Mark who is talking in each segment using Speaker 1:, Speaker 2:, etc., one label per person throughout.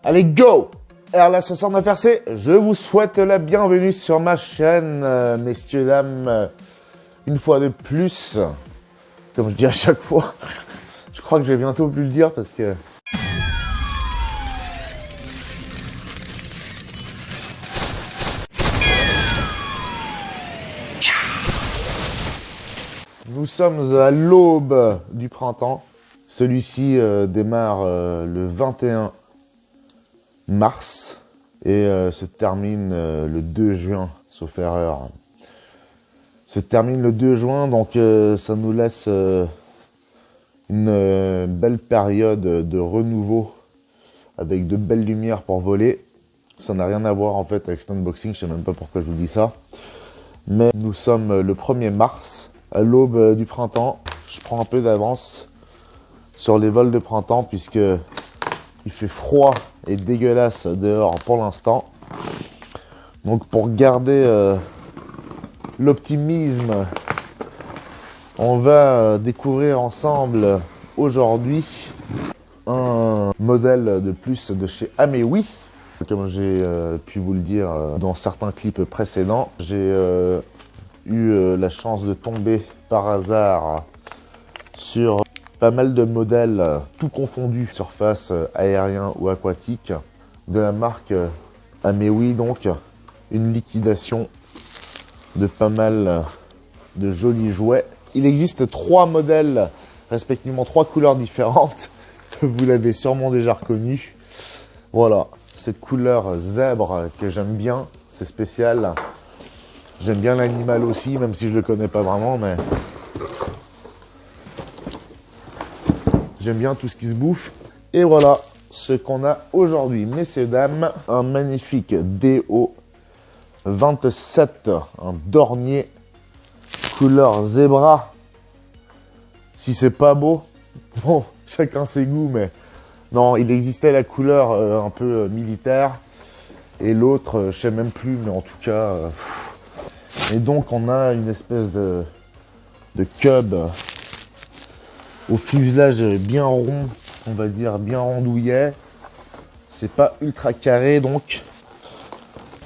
Speaker 1: Allez, go! RLA69RC, je vous souhaite la bienvenue sur ma chaîne, messieurs, dames, une fois de plus, comme je dis à chaque fois, je crois que je vais bientôt plus le dire parce que... Nous sommes à l'aube du printemps, celui-ci démarre le 21 mars et se termine le 2 juin, sauf erreur. Se termine le 2 juin, donc ça nous laisse une belle période de renouveau avec de belles lumières pour voler. Ça n'a rien à voir en fait avec Standboxing, je sais même pas pourquoi je vous dis ça. Mais nous sommes le 1er mars, à l'aube du printemps. Je prends un peu d'avance sur les vols de printemps puisque il fait froid et dégueulasse dehors pour l'instant. Donc pour garder l'optimisme, on va découvrir ensemble aujourd'hui un modèle de plus de chez Amewi. Comme j'ai pu vous le dire dans certains clips précédents, j'ai eu la chance de tomber par hasard sur pas mal de modèles, tout confondus, surface, aérien ou aquatique, de la marque Amewi, donc une liquidation de pas mal de jolis jouets. Il existe 3 modèles, respectivement 3 couleurs différentes, que vous l'avez sûrement déjà reconnu. Voilà, cette couleur zèbre que j'aime bien, c'est spécial. J'aime bien l'animal aussi, même si je le connais pas vraiment, mais... j'aime bien tout ce qui se bouffe. Et voilà ce qu'on a aujourd'hui, messieurs, dames. Un magnifique DO27, un dornier couleur zébra. Si c'est pas beau, bon, chacun ses goûts, mais non, il existait la couleur un peu militaire. Et l'autre, je sais même plus, mais en tout cas... Et donc, on a une espèce de cub au fuselage bien rond, on va dire bien rondouillet. C'est pas ultra carré, donc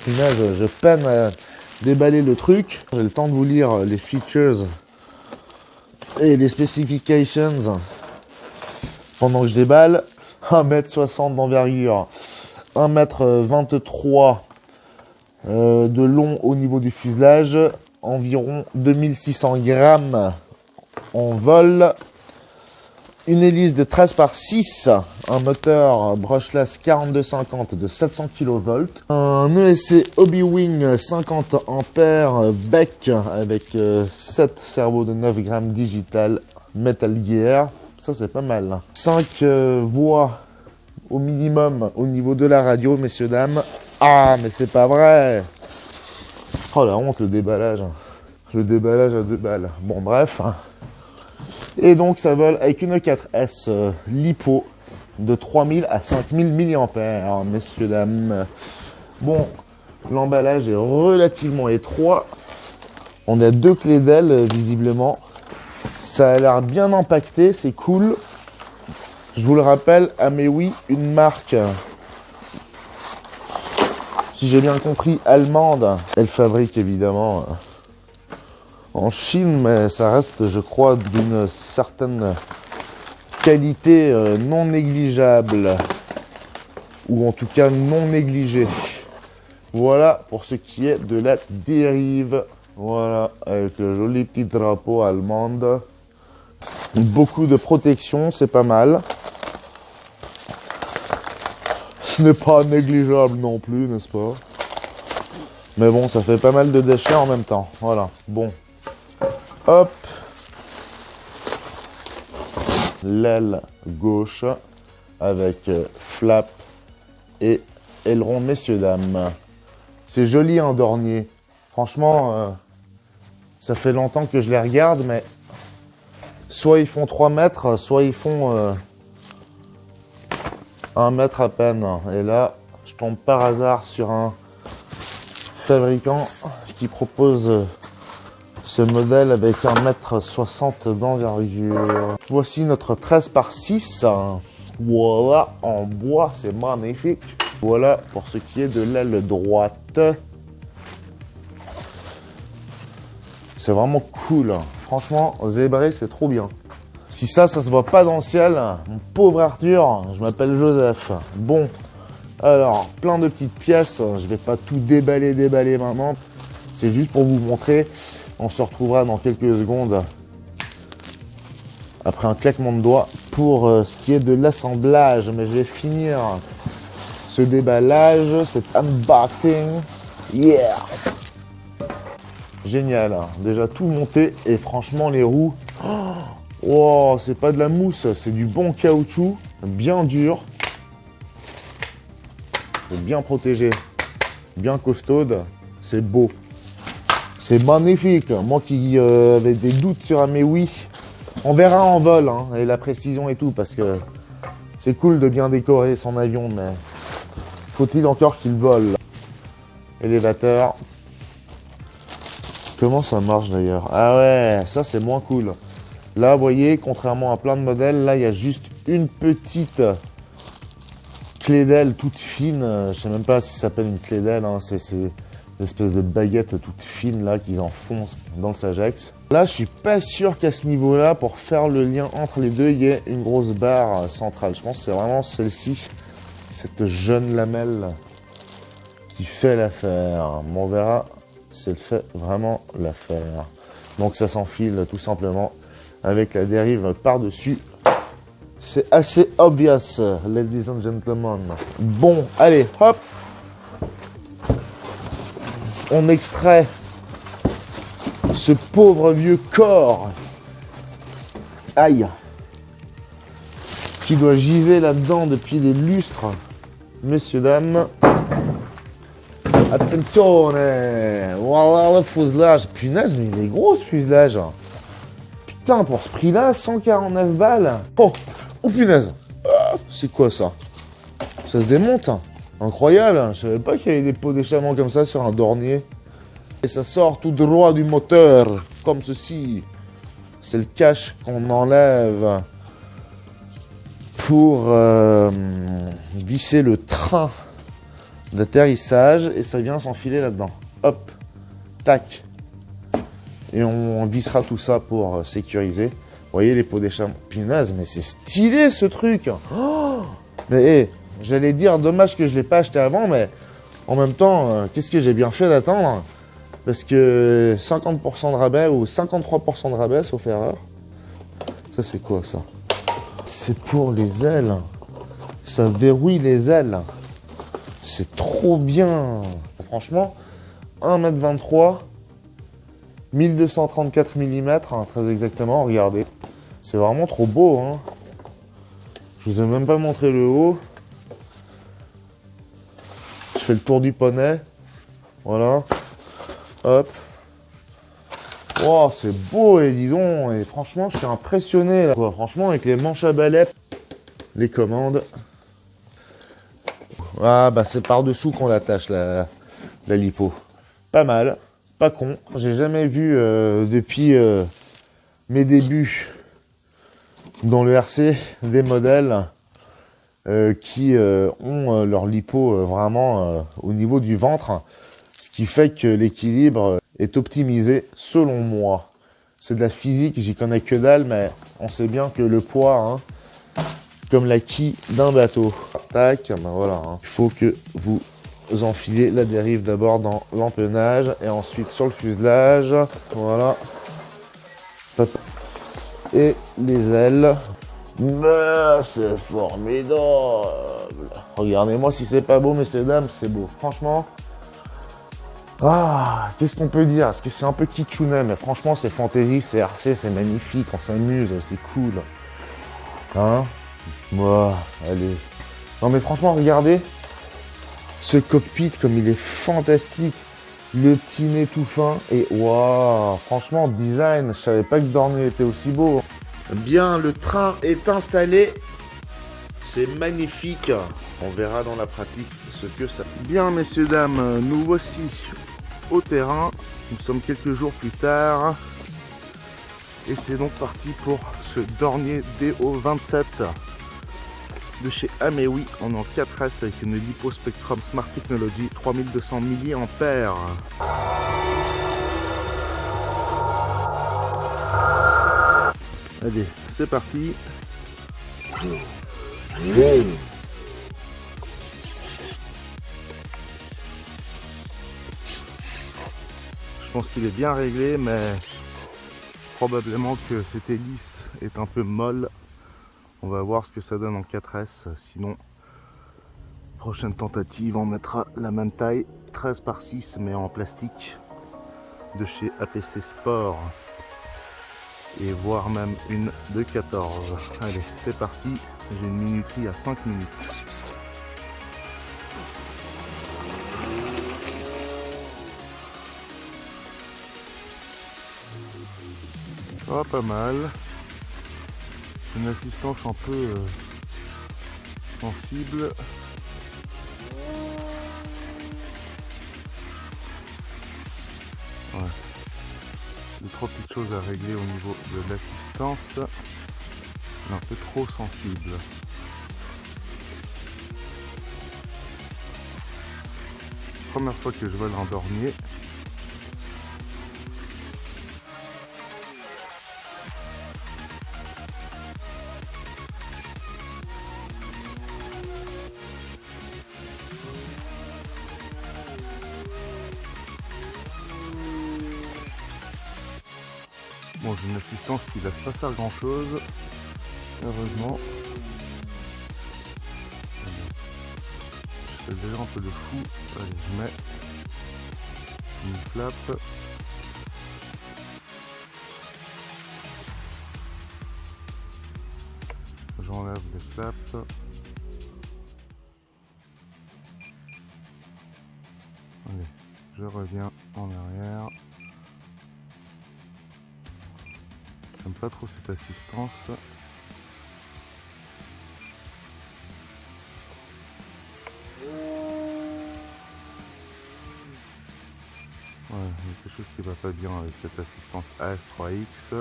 Speaker 1: punaise, je peine à déballer le truc. J'ai le temps de vous lire les features et les specifications pendant que je déballe. 1m60 d'envergure, 1m23 de long au niveau du fuselage, environ 2600 grammes en vol. Une hélice de 13 par 6, un moteur brushless 4250 de 700 kV, un ESC Hobby-Wing 50 ampères bec avec 7 cerveaux de 9 grammes digital Metal Gear, ça c'est pas mal. 5 voix au minimum au niveau de la radio, messieurs, dames. Ah, mais c'est pas vrai! Oh la honte, le déballage à 2 balles. Bon, bref. Et donc ça vole avec une 4S LiPo de 3000 à 5000 mAh, messieurs, dames. Bon, l'emballage est relativement étroit. On a 2 clés d'aile, visiblement. Ça a l'air bien empaqueté, c'est cool. Je vous le rappelle, Amewi, une marque, si j'ai bien compris, allemande. Elle fabrique évidemment en Chine, mais ça reste, je crois, d'une certaine qualité non négligeable, ou en tout cas non négligée. Voilà pour ce qui est de la dérive. Voilà, avec le joli petit drapeau allemand. Beaucoup de protection, c'est pas mal. Ce n'est pas négligeable non plus, n'est-ce pas? Mais bon, ça fait pas mal de déchets en même temps. Voilà, bon. Hop, l'aile gauche avec flap et aileron, messieurs, dames. C'est joli un dornier. Franchement, ça fait longtemps que je les regarde, mais soit ils font 3 mètres, soit ils font 1 mètre à peine. Et là, je tombe par hasard sur un fabricant qui propose ce modèle avec 1m60 d'envergure. Voici notre 13 par 6 Voilà, en bois, c'est magnifique. Voilà pour ce qui est de l'aile droite. C'est vraiment cool. Franchement, zébré, c'est trop bien. Si ça se voit pas dans le ciel, mon pauvre Arthur, je m'appelle Joseph. Bon, alors, plein de petites pièces. Je vais pas tout déballer maintenant. C'est juste pour vous montrer. On se retrouvera dans quelques secondes, après un claquement de doigts, pour ce qui est de l'assemblage. Mais je vais finir ce déballage, cet unboxing. Yeah! Génial, hein. Déjà tout monté et franchement les roues, oh, c'est pas de la mousse, c'est du bon caoutchouc, bien dur, c'est bien protégé, bien costaude, c'est beau, c'est magnifique. Moi qui avais des doutes sur un oui, on verra en vol hein, et la précision et tout parce que c'est cool de bien décorer son avion, mais faut-il encore qu'il vole. Élévateur. Comment ça marche d'ailleurs? Ah ouais, ça c'est moins cool. Là, vous voyez, contrairement à plein de modèles, là, il y a juste une petite clé d'aile toute fine. Je sais même pas si ça s'appelle une clé d'aile. Hein. C'est ces espèces de baguettes toutes fines là qu'ils enfoncent dans le Sagex. Là, je suis pas sûr qu'à ce niveau-là, pour faire le lien entre les deux, il y ait une grosse barre centrale. Je pense que c'est vraiment celle-ci, cette jeune lamelle, qui fait l'affaire. Bon, on verra si elle fait vraiment l'affaire. Donc ça s'enfile tout simplement avec la dérive par-dessus. C'est assez obvious, ladies and gentlemen. Bon, allez, hop. On extrait ce pauvre vieux corps. Aïe. Qui doit giser là-dedans depuis des lustres. Messieurs, dames. Attention, voilà le fuselage. Punaise, mais il est gros ce fuselage. Putain, pour ce prix-là, 149 balles. Oh, oh punaise. C'est quoi ça? Ça se démonte. Incroyable. Je savais pas qu'il y avait des pots d'échappement comme ça sur un Dornier. Et ça sort tout droit du moteur, comme ceci. C'est le cache qu'on enlève pour visser le train d'atterrissage et ça vient s'enfiler là-dedans. Hop, tac. Et on vissera tout ça pour sécuriser. Vous voyez les pots d'échappement. Punaise, mais c'est stylé ce truc. Oh, mais hey, j'allais dire, dommage que je ne l'ai pas acheté avant, mais en même temps, qu'est-ce que j'ai bien fait d'attendre? Parce que 50% de rabais ou 53% de rabais, sauf erreur. Ça, c'est quoi ça? C'est pour les ailes. Ça verrouille les ailes. C'est trop bien. Franchement, 1m23, 1234 mm, hein, très exactement, regardez. C'est vraiment trop beau. Hein. Je vous ai même pas montré le haut. Je fais le tour du poney. Voilà. Hop. Oh, c'est beau, et dis donc. Et franchement, je suis impressionné. Là. Franchement, avec les manches à balai, les commandes. Ah bah c'est par-dessous qu'on l'attache la lipo. Pas mal, pas con. J'ai jamais vu depuis mes débuts dans le RC des modèles qui ont leur lipo vraiment au niveau du ventre. Ce qui fait que l'équilibre est optimisé selon moi. C'est de la physique, j'y connais que dalle, mais on sait bien que le poids... Hein, comme la quille d'un bateau. Tac, ben voilà. Hein. Il faut que vous enfilez la dérive d'abord dans l'empennage et ensuite sur le fuselage. Voilà. Hop. Et les ailes. Mais c'est formidable. Regardez-moi si c'est pas beau, messieurs dames, c'est beau. Franchement. Ah, qu'est-ce qu'on peut dire? Est-ce que c'est un peu kitschounet? Mais franchement, c'est fantaisie, c'est RC, c'est magnifique, on s'amuse, c'est cool. Hein? Moi, allez. Non mais franchement, regardez. Ce cockpit, comme il est fantastique. Le petit nez tout fin. Et waouh, franchement, design. Je savais pas que Dornier était aussi beau. Bien, le train est installé. C'est magnifique. On verra dans la pratique ce que ça... Bien, messieurs, dames, nous voici au terrain. Nous sommes quelques jours plus tard. Et c'est donc parti pour ce Dornier DO27.
Speaker 2: de chez Amewi, on est en 4S avec une LiPo Spectrum Smart Technology 3200 mAh. Allez, c'est parti. Je pense qu'il est bien réglé, mais probablement que cette hélice est un peu molle. On va voir ce que ça donne en 4S. Sinon, prochaine tentative, on mettra la même taille, 13 par 6, mais en plastique, de chez APC Sport. Et voire même une de 14. Allez, c'est parti. J'ai une minuterie à 5 minutes. Oh, pas mal. Une assistance un peu sensible. Ouais. Il y a 3 petites choses à régler au niveau de l'assistance. Un peu trop sensible. Première fois que je vole un dormier. Bon, j'ai une assistance qui laisse pas faire grand chose, heureusement. Je fais déjà un peu de fou. Allez, je mets une flappe. J'enlève les flaps. Allez, je reviens en arrière. J'aime pas trop cette assistance. Ouais, il y a quelque chose qui va pas bien avec cette assistance AS3X. Je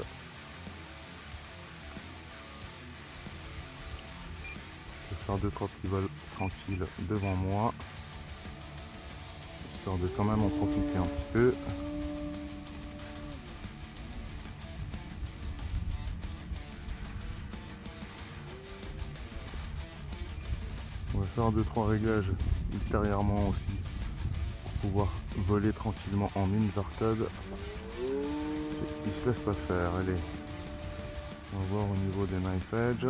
Speaker 2: vais faire 2-3 petits vols tranquilles devant moi, histoire de quand même en profiter un petit peu. On va faire 2-3 réglages ultérieurement aussi pour pouvoir voler tranquillement en inverted. Il se laisse pas faire. Allez, on va voir au niveau des knife edge.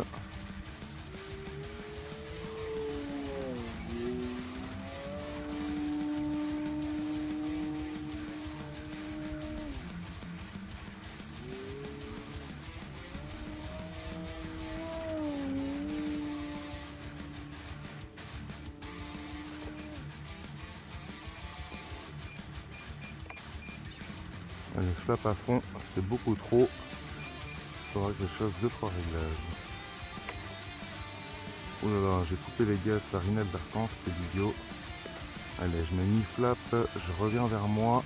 Speaker 2: Allez, flap à fond, c'est beaucoup trop. Il faudra que je fasse 2-3 réglages. Oh là là, j'ai coupé les gaz par inadvertance, c'était idiot. Allez, je mets mi-flap, je reviens vers moi.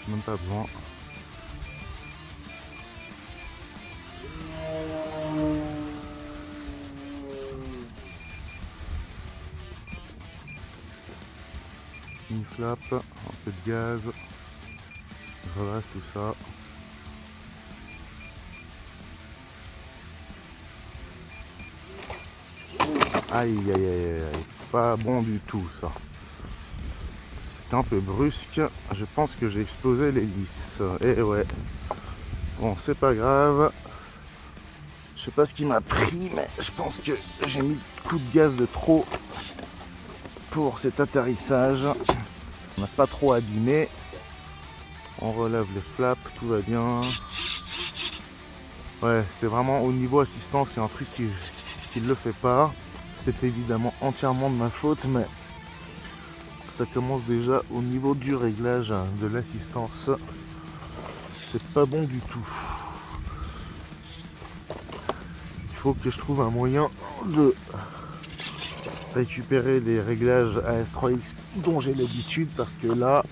Speaker 2: Même pas besoin. Mi-flap, un peu de gaz. Je redresse tout ça. Aïe aïe aïe aïe, pas bon du tout ça. C'était un peu brusque, je pense que j'ai explosé l'hélice. Et ouais, bon c'est pas grave. Je sais pas ce qui m'a pris, mais je pense que j'ai mis le coup de gaz de trop pour cet atterrissage. On n'a pas trop abîmé. On relève les flaps, tout va bien. Ouais, c'est vraiment au niveau assistance, c'est un truc qui ne le fait pas. C'est évidemment entièrement de ma faute, mais ça commence déjà au niveau du réglage de l'assistance. C'est pas bon du tout. Il faut que je trouve un moyen de récupérer les réglages AS3X dont j'ai l'habitude, parce que là,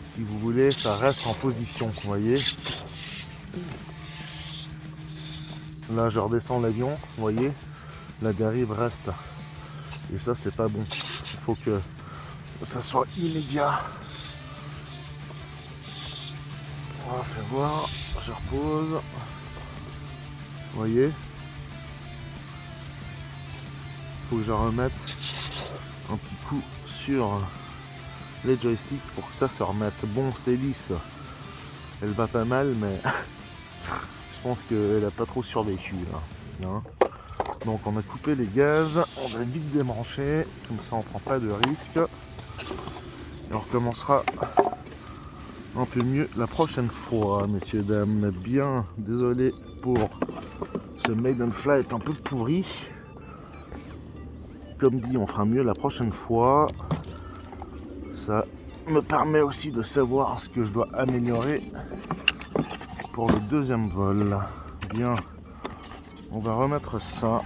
Speaker 2: si vous voulez, ça reste en position, vous voyez. Là je redescends l'avion, vous voyez, la dérive reste. Et ça c'est pas bon. Il faut que ça soit immédiat. On va faire voir, je repose. Vous voyez, faut que je remette un petit coup sur les joysticks pour que ça se remette. Bon, cette hélice, elle va pas mal, mais je pense qu'elle a pas trop survécu là. Hein. Donc on a coupé les gaz, on va vite débrancher, comme ça on prend pas de risque. Et on recommencera un peu mieux la prochaine fois, messieurs, dames. Bien, désolé pour ce Maiden Flight un peu pourri. Comme dit, on fera mieux la prochaine fois. Ça me permet aussi de savoir ce que je dois améliorer pour le deuxième vol. Bien, on va remettre ça.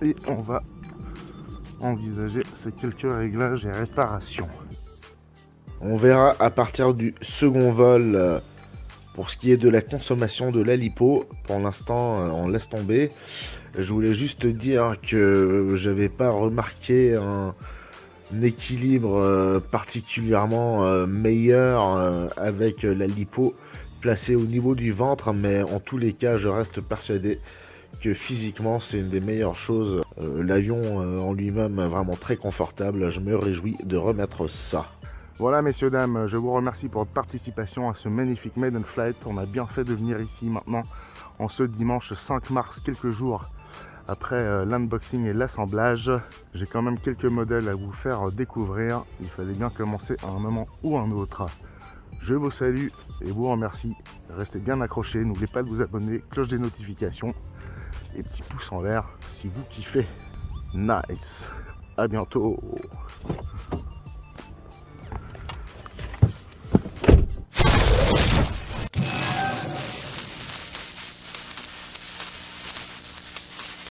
Speaker 2: Et on va envisager ces quelques réglages et réparations.
Speaker 1: On verra à partir du second vol pour ce qui est de la consommation de l'alipo. Pour l'instant, on laisse tomber. Je voulais juste dire que j'avais pas remarqué un équilibre particulièrement meilleur avec la lipo placée au niveau du ventre, mais en tous les cas je reste persuadé que physiquement c'est une des meilleures choses. L'avion en lui-même est vraiment très confortable, je me réjouis de remettre ça.
Speaker 2: Voilà messieurs dames, je vous remercie pour votre participation à ce magnifique Maiden Flight. On a bien fait de venir ici maintenant en ce dimanche 5 mars, quelques jours après l'unboxing et l'assemblage. J'ai quand même quelques modèles à vous faire découvrir. Il fallait bien commencer à un moment ou un autre. Je vous salue et vous remercie. Restez bien accrochés. N'oubliez pas de vous abonner, cloche des notifications et petit pouce en l'air si vous kiffez. Nice. À bientôt.